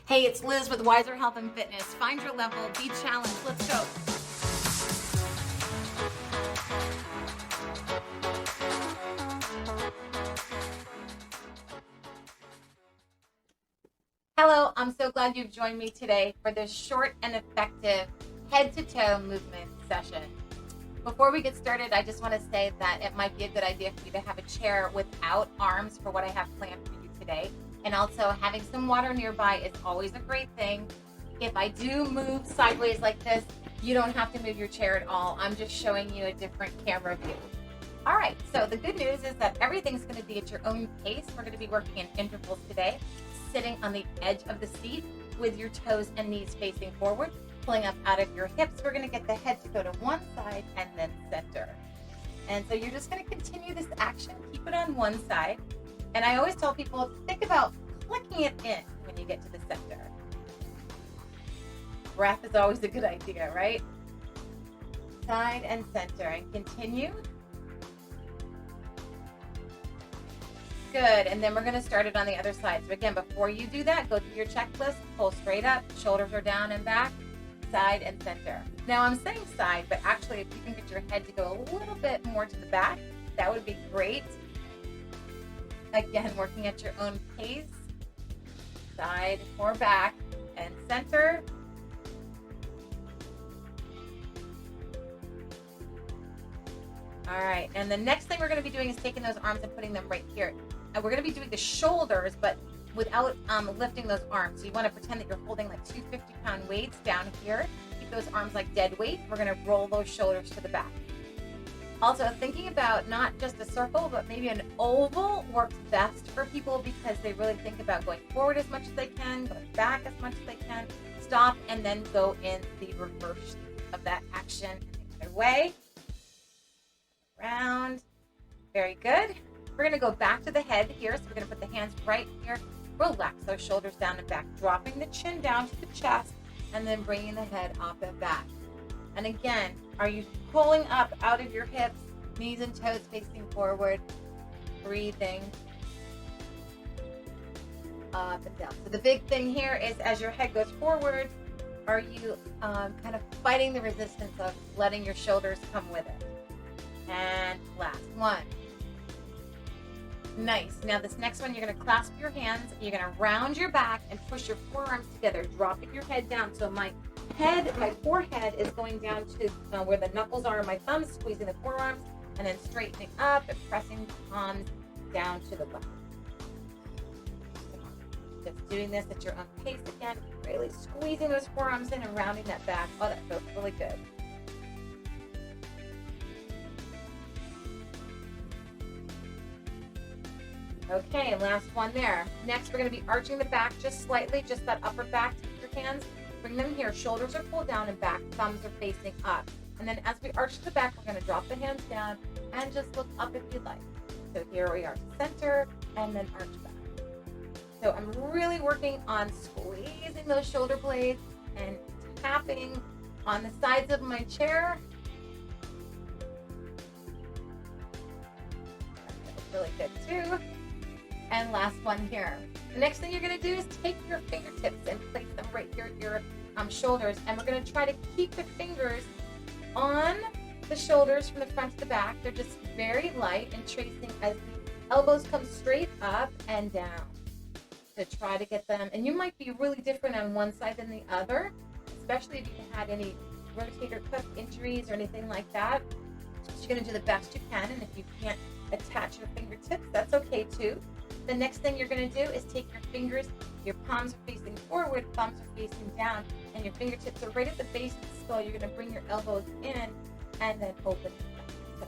Hey, it's Liz with Wiser Health and Fitness. Find your level, be challenged. Let's go. Hello, I'm so glad you've joined me today for this short and effective head-to-toe movement session. Before we get started, I just want to say that it might be a good idea for you to have a chair without arms for what I have planned for you today. And also having some water nearby is always a great thing. If I do move sideways like this, you don't have to move your chair at all. I'm just showing you a different camera view. All right, so the good news is that everything's going to be at your own pace. We're going to be working in intervals today, sitting on the edge of the seat with your toes and knees facing forward, pulling up out of your hips. We're going to get the head to go to one side and then center. And so you're just going to continue this action, keep it on one side. And I always tell people, think about clicking it in when you get to the center. Breath is always a good idea, right? Side and center, and continue. Good, and then we're going to start it on the other side. So again, before you do that, go through your checklist, pull straight up, shoulders are down and back, side and center. Now I'm saying side, but actually if you can get your head to go a little bit more to the back, that would be great. Again, working at your own pace, side or back, and center. All right, and the next thing we're going to be doing is taking those arms and putting them right here. And we're going to be doing the shoulders, but without lifting those arms. So you want to pretend that you're holding like 2 50-pound weights down here. Keep those arms like dead weight. We're going to roll those shoulders to the back. Also, thinking about not just a circle, but maybe an oval works best for people because they really think about going forward as much as they can, going back as much as they can, stop, and then go in the reverse of that action the other way. Round. Very good. We're going to go back to the head here. So we're going to put the hands right here. Relax those shoulders down and back, dropping the chin down to the chest, and then bringing the head up and back. And again, are you pulling up out of your hips, knees and toes facing forward, breathing up and down. So the big thing here is as your head goes forward, are you kind of fighting the resistance of letting your shoulders come with it? And last one. Nice. Now this next one, you're going to clasp your hands, you're going to round your back and push your forearms together, dropping your head down. So my forehead is going down to where the knuckles are, my thumbs squeezing the forearms, and then straightening up and pressing palms down to the left. Just doing this at your own pace again, really squeezing those forearms in and rounding that back. Oh, that feels really good. Okay, last one there. Next, we're going to be arching the back just slightly, just that upper back. Take your hands, bring them here. Shoulders are pulled down and back. Thumbs are facing up. And then as we arch the back, we're going to drop the hands down and just look up if you'd like. So here we are, center, and then arch back. So I'm really working on squeezing those shoulder blades and tapping on the sides of my chair. That feels really good too. And last one here. The next thing you're going to do is take your fingertips and place them right here at your shoulders. And we're going to try to keep the fingers on the shoulders from the front to the back. They're just very light and tracing as the elbows come straight up and down. To try to get them. And you might be really different on one side than the other, especially if you had any rotator cuff injuries or anything like that. So you're going to do the best you can. And if you can't attach your fingertips, that's okay too. The next thing you're going to do is take your fingers, your palms are facing forward, thumbs are facing down, and your fingertips are right at the base of the skull. You're going to bring your elbows in and then open them. So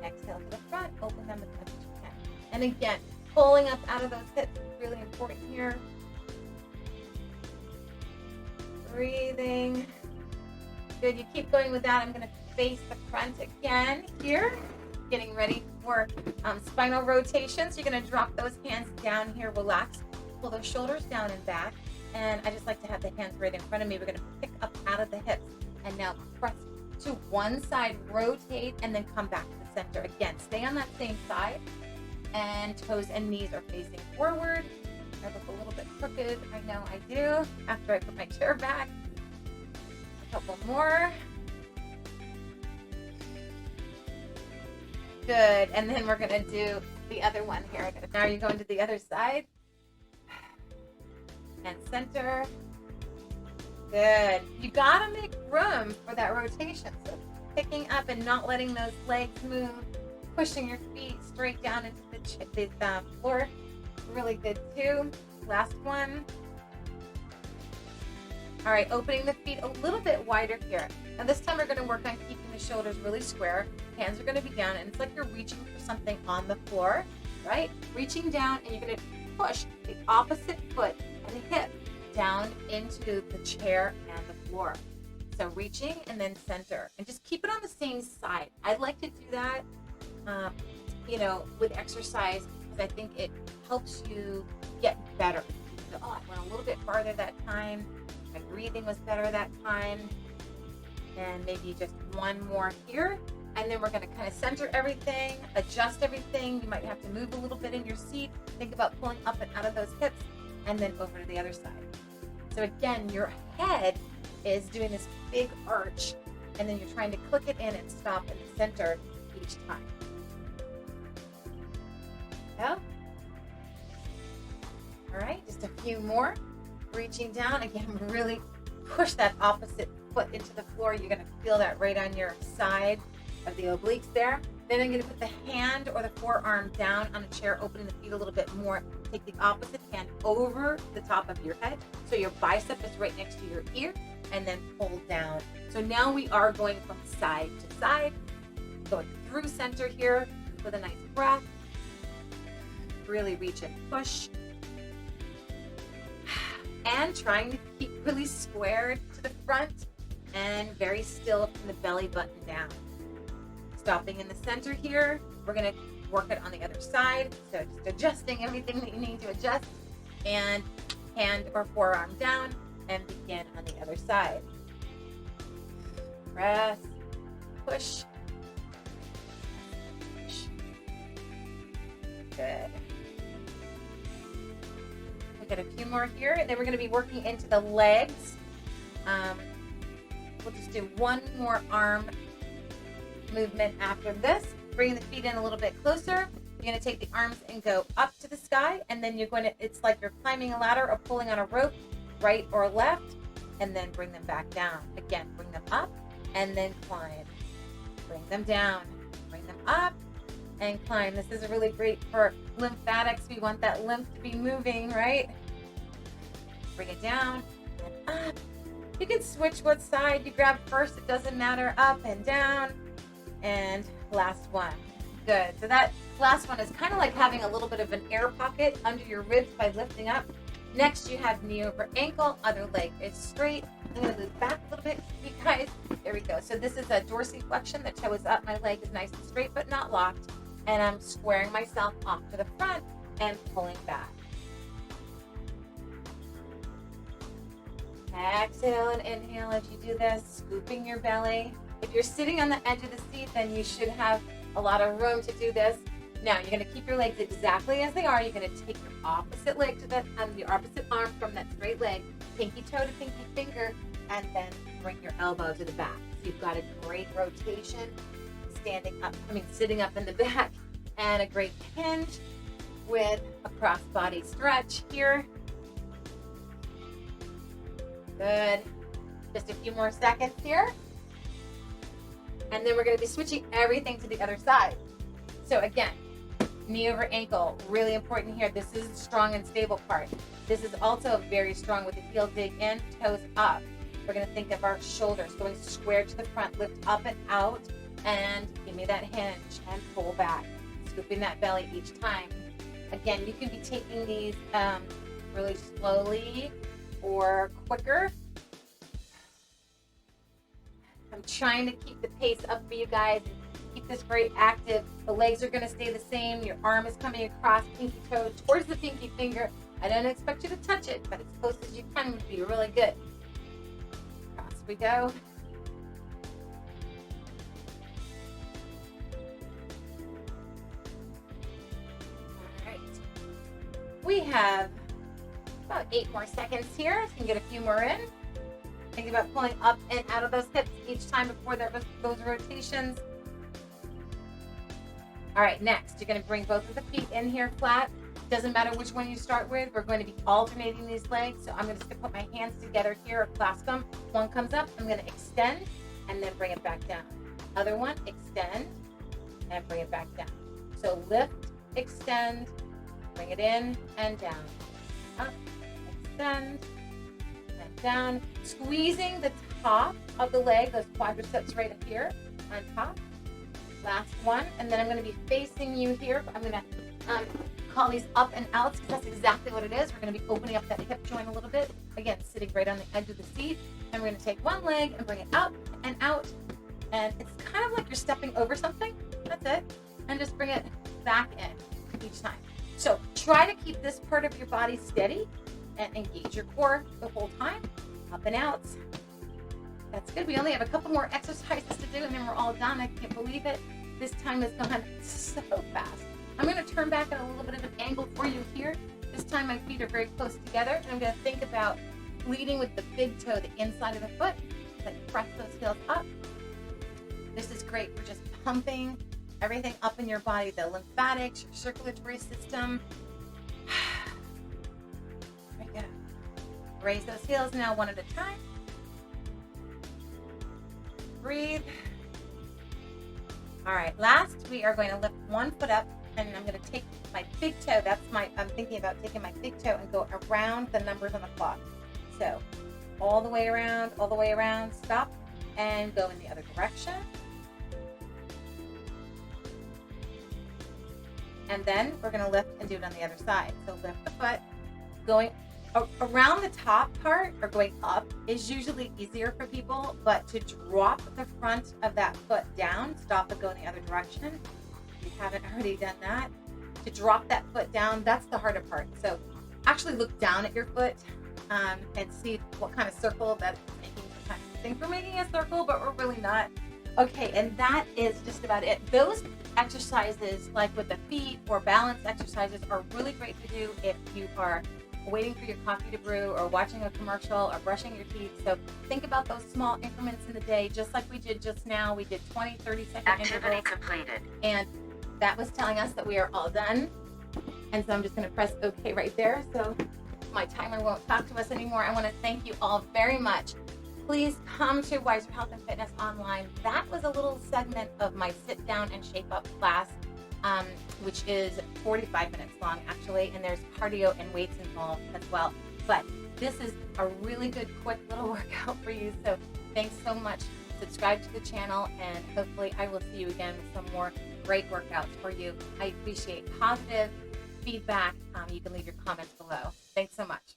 exhale to the front, open them as much as you can. And again, pulling up out of those hips is really important here. Breathing. Good, you keep going with that. I'm going to face the front again here. Getting ready for spinal rotation. So you're going to drop those hands down here, relax, pull those shoulders down and back. And I just like to have the hands right in front of me. We're going to pick up out of the hips and now press to one side, rotate, and then come back to the center. Again, stay on that same side, and toes and knees are facing forward. I look a little bit crooked. I know I do. After I put my chair back. A couple more. Good. And then we're going to do the other one here. Now you're going to the other side. And center. Good. You got to make room for that rotation. So picking up and not letting those legs move. Pushing your feet straight down into the floor. Really good too. Last one. All right, opening the feet a little bit wider here. Now this time we're going to work on keeping the shoulders really square. Hands are going to be down, and it's like you're reaching for something on the floor, right? Reaching down, and you're going to push the opposite foot and the hip down into the chair and the floor. So reaching and then center, and just keep it on the same side. I'd like to do that, with exercise, because I think it helps you get better. So, I went a little bit farther that time. My breathing was better that time. And maybe just one more here. And then we're going to kind of center everything, adjust everything. You might have to move a little bit in your seat. Think about pulling up and out of those hips, and then over to the other side. So again, your head is doing this big arch, and then you're trying to click it in and stop in the center each time. Yeah. All right, just a few more. Reaching down, again, really push that opposite foot into the floor. You're going to feel that right on your side of the obliques there. Then I'm going to put the hand or the forearm down on a chair, opening the feet a little bit more. Take the opposite hand over the top of your head, so your bicep is right next to your ear, and then pull down. So now we are going from side to side, going through center here with a nice breath. Really reach and push. And trying to keep really squared to the front and very still from the belly button down. Stopping in the center here. We're going to work it on the other side. So just adjusting everything that you need to adjust. And hand or forearm down and begin on the other side. Press, push. Push. Good. Get a few more here, and then we're going to be working into the legs. We'll just do one more arm movement after this. Bring the feet in a little bit closer. You're going to take the arms and go up to the sky, and then you're going to, it's like you're climbing a ladder or pulling on a rope, right or left, and then bring them back down. Again, bring them up and then climb. Bring them down, bring them up and climb. This is really great for lymphatics. We want that lymph to be moving, right? Bring it down and up. You can switch what side you grab first. It doesn't matter. Up and down. And last one. Good. So that last one is kind of like having a little bit of an air pocket under your ribs by lifting up. Next, you have knee over ankle. Other leg is straight. I'm going to move back a little bit, you guys. There we go. So this is a dorsiflexion. The toe is up. My leg is nice and straight but not locked. And I'm squaring myself off to the front and pulling back. Exhale and inhale as you do this, scooping your belly. If you're sitting on the edge of the seat, then you should have a lot of room to do this. Now, you're going to keep your legs exactly as they are. You're going to take your opposite leg to that, your opposite arm from that straight leg, pinky toe to pinky finger, and then bring your elbow to the back. So you've got a great rotation, sitting up in the back, and a great hinge with a cross-body stretch here. Good. Just a few more seconds here. And then we're going to be switching everything to the other side. So again, knee over ankle, really important here. This is the strong and stable part. This is also very strong with the heel dig in, toes up. We're going to think of our shoulders going square to the front, lift up and out, and give me that hinge and pull back, scooping that belly each time. Again, you can be taking these really slowly or quicker. I'm trying to keep the pace up for you guys and keep this very active. The legs are going to stay the same. Your arm is coming across, pinky toe towards the pinky finger. I don't expect you to touch it, but as close as you can would be really good. Across we go. All right. We have About 8 more seconds here. So you can get a few more in. Think about pulling up and out of those hips each time before those rotations. All right, next, you're going to bring both of the feet in here flat. Doesn't matter which one you start with. We're going to be alternating these legs. So I'm just going to put my hands together here or clasp them. One comes up, I'm going to extend and then bring it back down. Other one, extend and bring it back down. So lift, extend, bring it in and down. Up, extend, and down. Squeezing the top of the leg, those quadriceps right up here on top. Last one, and then I'm going to be facing you here. I'm going to call these up and outs because that's exactly what it is. We're going to be opening up that hip joint a little bit. Again, sitting right on the edge of the seat. And we're going to take one leg and bring it up and out. And it's kind of like you're stepping over something. That's it. And just bring it back in each time. So try to keep this part of your body steady and engage your core the whole time. Up and out. That's good. We only have a couple more exercises to do and then we're all done. I can't believe it. This time has gone so fast. I'm going to turn back at a little bit of an angle for you here. This time my feet are very close together. And I'm going to think about leading with the big toe, the inside of the foot. Like press those heels up. This is great for just pumping everything up in your body, the lymphatics, your circulatory system. There we go. Raise those heels now one at a time. Breathe. All right, last we are going to lift one foot up and I'm going to take my big toe. I'm thinking about taking my big toe and go around the numbers on the clock. So all the way around, stop and go in the other direction. And then we're going to lift and do it on the other side. So lift the foot, going around the top part or going up is usually easier for people, but to drop the front of that foot down, stop and go in the other direction. If you haven't already done that, to drop that foot down, that's the harder part. So actually look down at your foot and see what kind of circle that's making. Sometimes we think we're making a circle, but we're really not. Okay, and that is just about it. Those exercises, like with the feet or balance exercises, are really great to do if you are waiting for your coffee to brew or watching a commercial or brushing your teeth. So think about those small increments in the day, just like we did just now. We did 20, 30-second Activity intervals. completed. And that was telling us that we are all done. And so I'm just going to press OK right there. So my timer won't talk to us anymore. I want to thank you all very much. Please come to Wiser Health and Fitness Online. That was a little segment of my sit down and shape up class, which is 45 minutes long actually, and there's cardio and weights involved as well. But this is a really good quick little workout for you. So thanks so much. Subscribe to the channel and hopefully I will see you again with some more great workouts for you. I appreciate positive feedback. You can leave your comments below. Thanks so much.